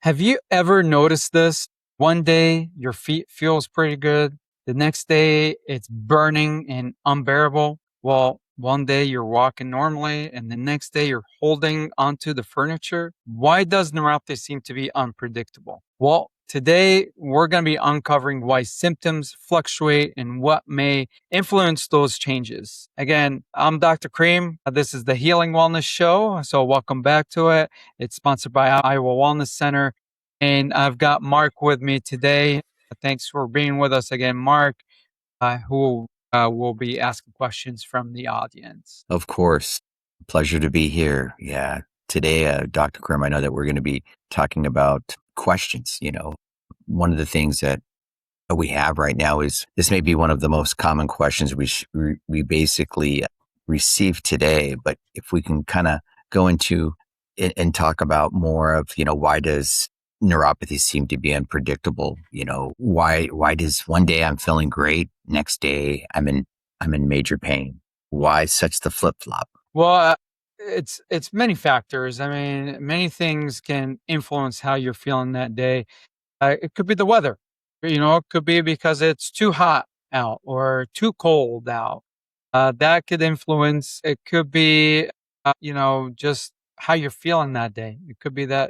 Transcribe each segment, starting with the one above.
Have you ever noticed this? One day your feet feels pretty good. The next day it's burning and unbearable. Well, one day you're walking normally and the next day you're holding onto the furniture. Why does neuropathy seem to be unpredictable? Well, today we're going to be uncovering why symptoms fluctuate and what may influence those changes. Again, I'm Dr. Cream. This is the Healing Wellness Show. So welcome back to it. It's sponsored by Iowa Wellness Center. And I've got Mark with me today. Thanks for being with us again, Mark, who will be asking questions from the audience. Of course. Pleasure to be here. Yeah. Today, Dr. Krim, I know that we're going to be talking about questions. One of the things that we have right now is this may be one of the most common questions we basically receive today. But if we can kind of go into it and talk about more of, why does neuropathy seem to be unpredictable? Why does one day I'm feeling great, next day I'm in major pain? Why such the flip flop? Well, it's many factors. I mean, many things can influence how you're feeling that day. It could be the weather. It could be because it's too hot out or too cold out. That could influence. It could be, just how you're feeling that day. It could be that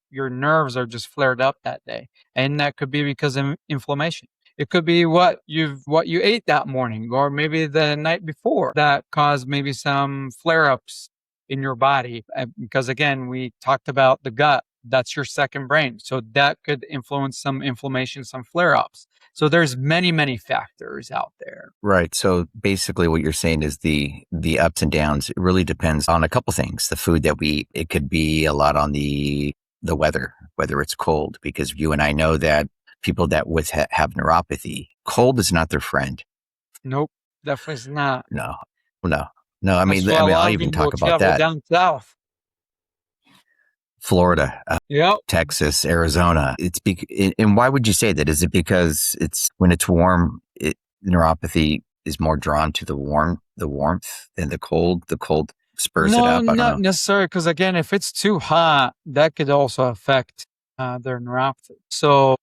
your nerves are just flared up that day, and that could be because of inflammation. It could be what you ate that morning or maybe the night before that caused maybe some flare-ups in your body. Because again, we talked about the gut. That's your second brain. So that could influence some inflammation, some flare-ups. So there's many, many factors out there. Right. So basically what you're saying is the ups and downs, it really depends on a couple things. The food that we eat, it could be a lot on the weather, whether it's cold, because you and I know that people that have neuropathy, cold is not their friend. Nope, definitely is not. No. I mean, I'll even talk about that. Down south. Florida, Yep. Texas, Arizona. And why would you say that? Is it because when it's warm, neuropathy is more drawn to the warmth than the cold? The cold spurs it up? No, not necessarily. Because again, if it's too hot, that could also affect their neuropathy. So,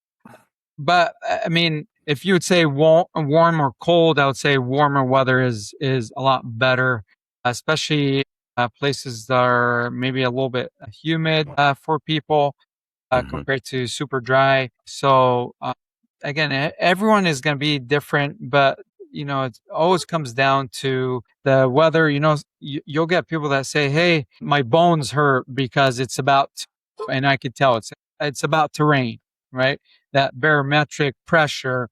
but I mean, if you would say warm or cold, I would say warmer weather is a lot better, especially places that are maybe a little bit humid for people compared to super dry. So again, everyone is going to be different, but it always comes down to the weather. You'll get people that say, "Hey, my bones hurt because it's about," and I could tell it's about to rain, right? That barometric pressure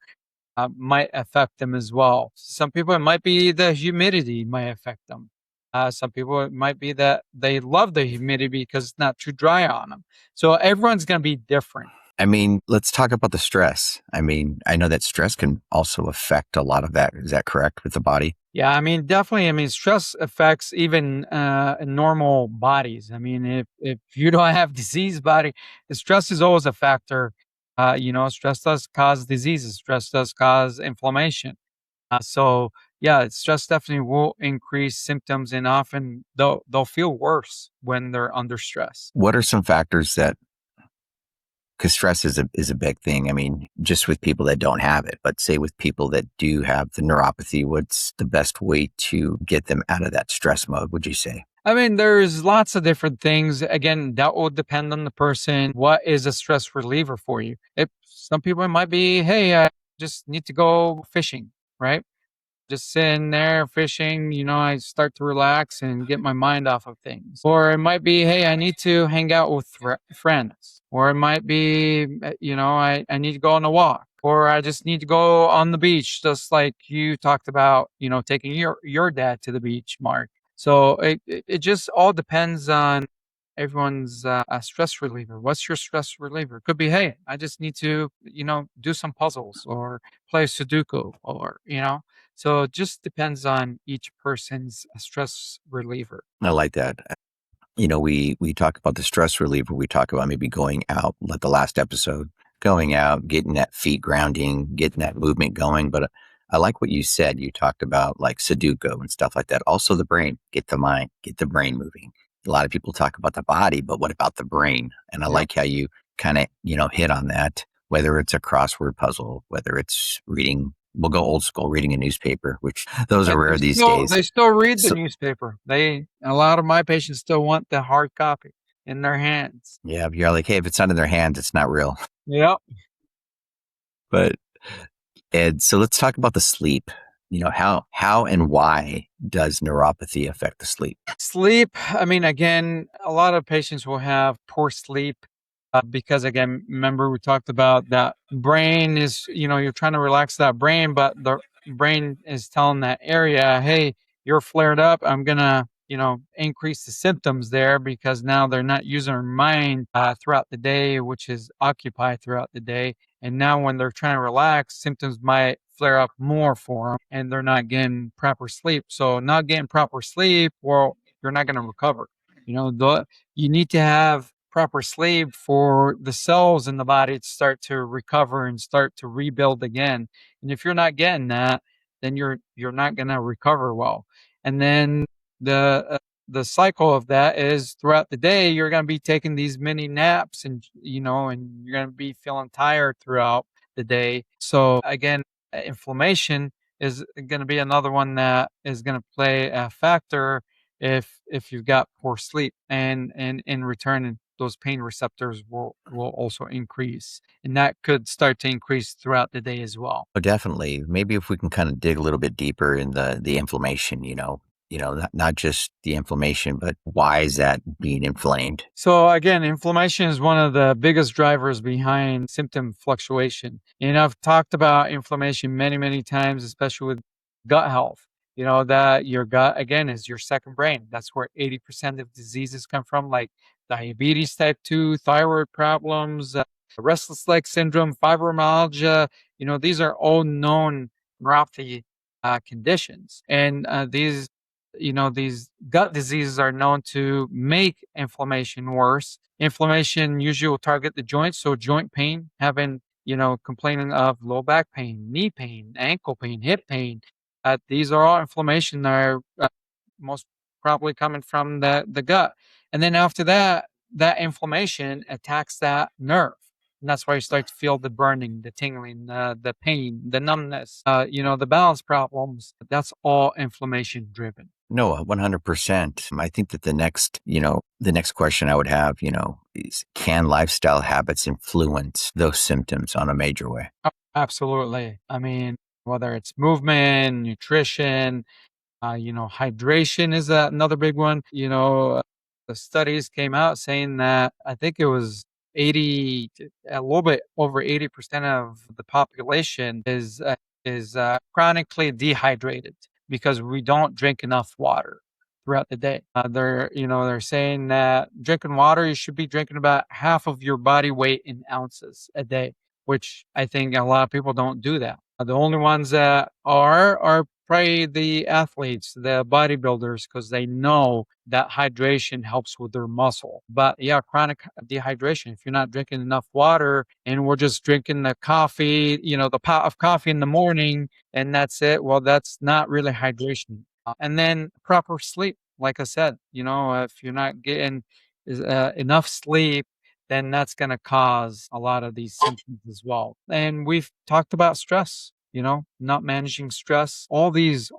might affect them as well. Some people, it might be the humidity might affect them. Some people, it might be that they love the humidity because it's not too dry on them. So everyone's going to be different. I mean, let's talk about the stress. I mean, I know that stress can also affect a lot of that. Is that correct with the body? Yeah, I mean, definitely. I mean, stress affects even normal bodies. I mean, if you don't have disease body, stress is always a factor. Stress does cause diseases. Stress does cause inflammation. So yeah, stress definitely will increase symptoms, and often they'll feel worse when they're under stress. What are some factors because stress is a big thing. I mean, just with people that don't have it, but say with people that do have the neuropathy, what's the best way to get them out of that stress mode, would you say? I mean, there's lots of different things. Again, that will depend on the person. What is a stress reliever for you? Some people it might be, hey, I just need to go fishing, right? Just sitting there fishing, I start to relax and get my mind off of things. Or it might be, hey, I need to hang out with friends. Or it might be, I need to go on a walk. Or I just need to go on the beach, just like you talked about, taking your dad to the beach, Mark. So it just all depends on everyone's stress reliever. What's your stress reliever? It could be, hey, I just need to, do some puzzles or play Sudoku or, So it just depends on each person's stress reliever. I like that. We talk about the stress reliever. We talk about maybe going out, like the last episode, going out, getting that feet grounding, getting that movement going. But I like what you said. You talked about like Sudoku and stuff like that. Also the brain, get the mind, get the brain moving. A lot of people talk about the body, but what about the brain? And I like how you kind of, hit on that, whether it's a crossword puzzle, whether it's reading, we'll go old school, reading a newspaper, which those are And rare these days. they still read the So, newspaper. A lot of my patients still want the hard copy in their hands. yeah, you're like, hey, if it's not in their hands, it's not real. Yep. But Ed, so let's talk about the sleep. How and why does neuropathy affect the sleep? Sleep, I mean, again, a lot of patients will have poor sleep because, again, remember we talked about that brain is, you're trying to relax that brain, but the brain is telling that area, hey, you're flared up. I'm going to, increase the symptoms there because now they're not using their mind throughout the day, which is occupied throughout the day. And now when they're trying to relax, symptoms might flare up more for them and they're not getting proper sleep. So not getting proper sleep, well, you're not going to recover. You need to have proper sleep for the cells in the body to start to recover and start to rebuild again. And if you're not getting that, then you're not going to recover well. And then the cycle of that is throughout the day you're going to be taking these mini naps and and you're going to be feeling tired throughout the day. So again, inflammation is going to be another one that is going to play a factor if you've got poor sleep, and in return those pain receptors will also increase, and that could start to increase throughout the day as well. Oh, definitely. Maybe if we can kind of dig a little bit deeper in the inflammation, not just the inflammation, but why is that being inflamed? So again, inflammation is one of the biggest drivers behind symptom fluctuation. And I've talked about inflammation many, many times, especially with gut health. That your gut, again, is your second brain. That's where 80% of diseases come from, like diabetes type 2, thyroid problems, restless leg syndrome, fibromyalgia. These are all known neuropathy conditions. And these gut diseases are known to make inflammation worse. Inflammation usually will target the joints, so joint pain, having, complaining of low back pain, knee pain, ankle pain, hip pain. These are all inflammation that are most probably coming from the gut. And then after that, that inflammation attacks that nerve. And that's why you start to feel the burning, the tingling, the pain, the numbness, the balance problems. That's all inflammation driven. No, 100%. I think that the next question I would have, is can lifestyle habits influence those symptoms on a major way? Oh, absolutely. I mean, whether it's movement, nutrition, hydration is another big one. The studies came out saying that I think it was a little bit over 80% of the population is chronically dehydrated because we don't drink enough water throughout the day. They're saying that drinking water, you should be drinking about half of your body weight in ounces a day, which I think a lot of people don't do that. The only ones that are probably the athletes, the bodybuilders, because they know that hydration helps with their muscle. But yeah, chronic dehydration, if you're not drinking enough water and we're just drinking the coffee, the pot of coffee in the morning and that's it, well, that's not really hydration. And then proper sleep, like I said, if you're not getting enough sleep, then that's going to cause a lot of these symptoms as well. And we've talked about stress, not managing stress. All these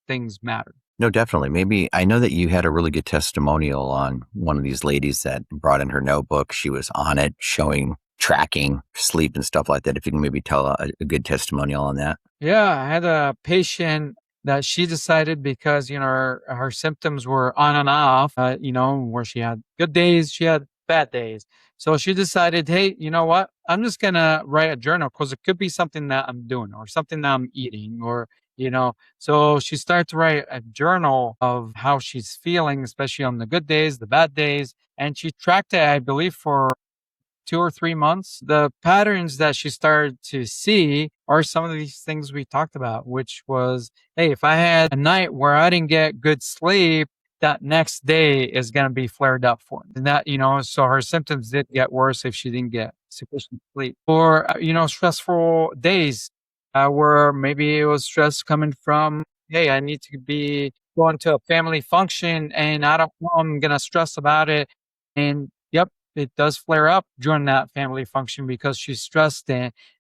things matter. No, definitely. Maybe I know that you had a really good testimonial on one of these ladies that brought in her notebook. She was on it, showing, tracking sleep and stuff like that. If you can maybe tell a good testimonial on that. Yeah, I had a patient that she decided because her symptoms were on and off. Where she had good days, she had bad days. So she decided, hey, you know what? I'm just gonna write a journal because it could be something that I'm doing or something that I'm eating or. So she started to write a journal of how she's feeling, especially on the good days, the bad days, and she tracked it, I believe, for 2 or 3 months. The patterns that she started to see are some of these things we talked about, which was, hey, if I had a night where I didn't get good sleep, that next day is going to be flared up for me. And that, so her symptoms did get worse if she didn't get sufficient sleep. Or, stressful days where maybe it was stress coming from, hey, I need to be going to a family function and I don't know, I'm going to stress about it. And yep, it does flare up during that family function because she's stressed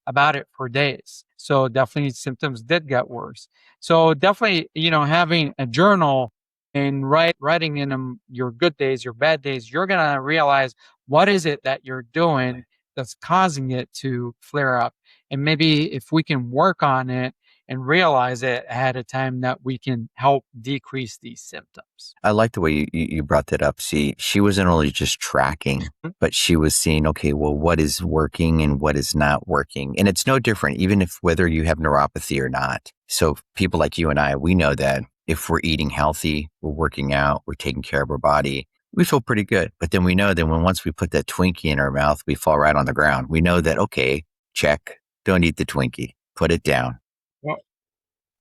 about it for days. So definitely symptoms did get worse. So definitely, having a journal and writing in them your good days, your bad days, you're gonna realize what is it that you're doing that's causing it to flare up. And maybe if we can work on it and realize it ahead of time, that we can help decrease these symptoms. I like the way you brought that up. See, she wasn't only just tracking, but she was seeing, okay, well, what is working and what is not working. And it's no different, even if whether you have neuropathy or not. So people like you and I, we know that if we're eating healthy, we're working out, we're taking care of our body, we feel pretty good. But then we know that once we put that Twinkie in our mouth, we fall right on the ground. We know that, okay, check, don't eat the Twinkie, put it down. Well,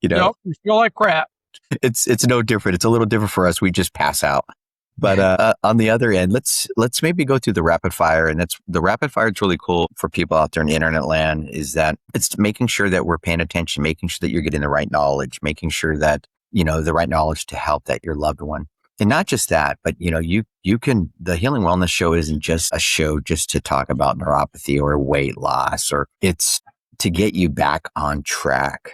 You know, yep, you feel like crap. it's no different. It's a little different for us. We just pass out. But on the other end, let's maybe go through the rapid fire. And the rapid fire is really cool for people out there in internet land, is that it's making sure that we're paying attention, making sure that you're getting the right knowledge, making sure that, the right knowledge to help that your loved one. And not just that, but you can, the Healing Wellness Show isn't just a show just to talk about neuropathy or weight loss, or it's to get you back on track.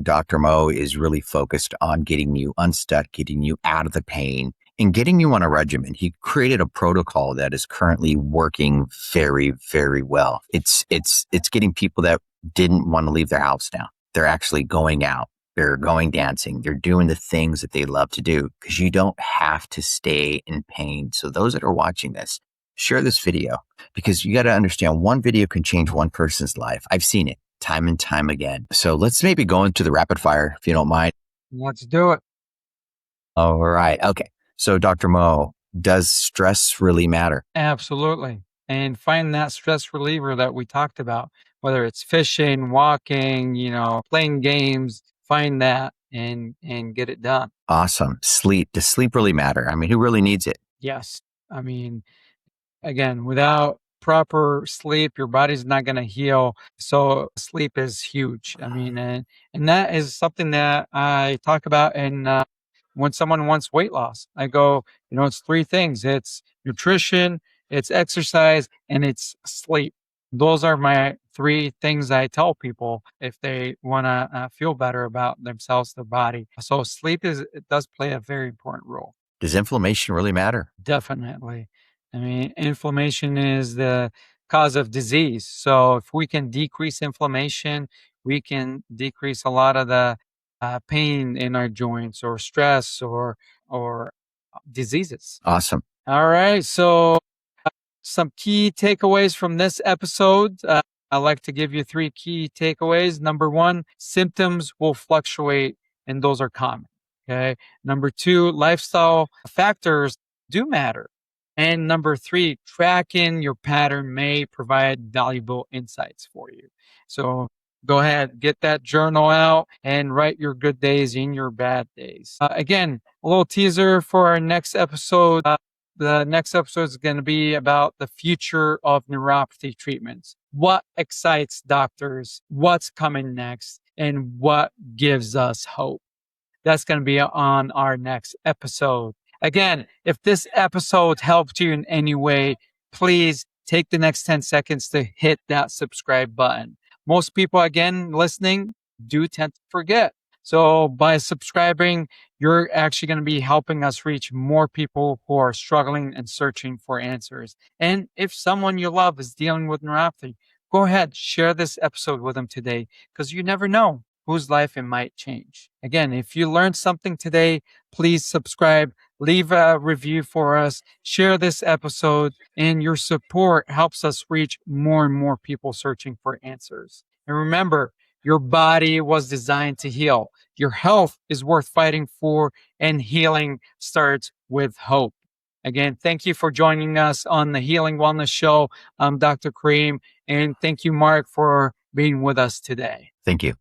Dr. Mo is really focused on getting you unstuck, getting you out of the pain, and getting you on a regimen. He created a protocol that is currently working very, very well. It's getting people that didn't want to leave their house now. They're actually going out. They're going dancing. They're doing the things that they love to do, because you don't have to stay in pain. So those that are watching this, share this video, because you got to understand, one video can change one person's life. I've seen it time and time again. So let's maybe go into the rapid fire, if you don't mind. Let's do it. All right. Okay. So Dr. Mo, does stress really matter? Absolutely. And find that stress reliever that we talked about, whether it's fishing, walking, playing games, find that and get it done. Awesome. Sleep. Does sleep really matter? I mean, who really needs it? Yes. I mean, again, without proper sleep, your body's not going to heal. So sleep is huge. I mean, and that is something that I talk about in when someone wants weight loss. I go, it's three things: it's nutrition, it's exercise, and it's sleep. Those are my three things I tell people if they want to feel better about themselves, their body. So it does play a very important role. Does inflammation really matter? Definitely. I mean, inflammation is the cause of disease. So if we can decrease inflammation, we can decrease a lot of the pain in our joints, or stress, or diseases. Awesome. All right. So some key takeaways from this episode. I like to give you three key takeaways. Number one, symptoms will fluctuate, and those are common. Okay. Number two, lifestyle factors do matter. And number three, tracking your pattern may provide valuable insights for you. So go ahead, get that journal out and write your good days and your bad days. Again, a little teaser for our next episode. The next episode is going to be about the future of neuropathy treatments. What excites doctors? What's coming next? And what gives us hope? That's going to be on our next episode. Again, if this episode helped you in any way, please take the next 10 seconds to hit that subscribe button. Most people, again, listening, do tend to forget. So by subscribing, you're actually going to be helping us reach more people who are struggling and searching for answers. And if someone you love is dealing with neuropathy, go ahead, share this episode with them today, because you never know whose life it might change. Again, if you learned something today, please subscribe, leave a review for us, share this episode, and your support helps us reach more and more people searching for answers. And remember, your body was designed to heal. Your health is worth fighting for, and healing starts with hope. Again, thank you for joining us on the Healing Wellness Show. I'm Dr. Kareem, and thank you, Mark, for being with us today. Thank you.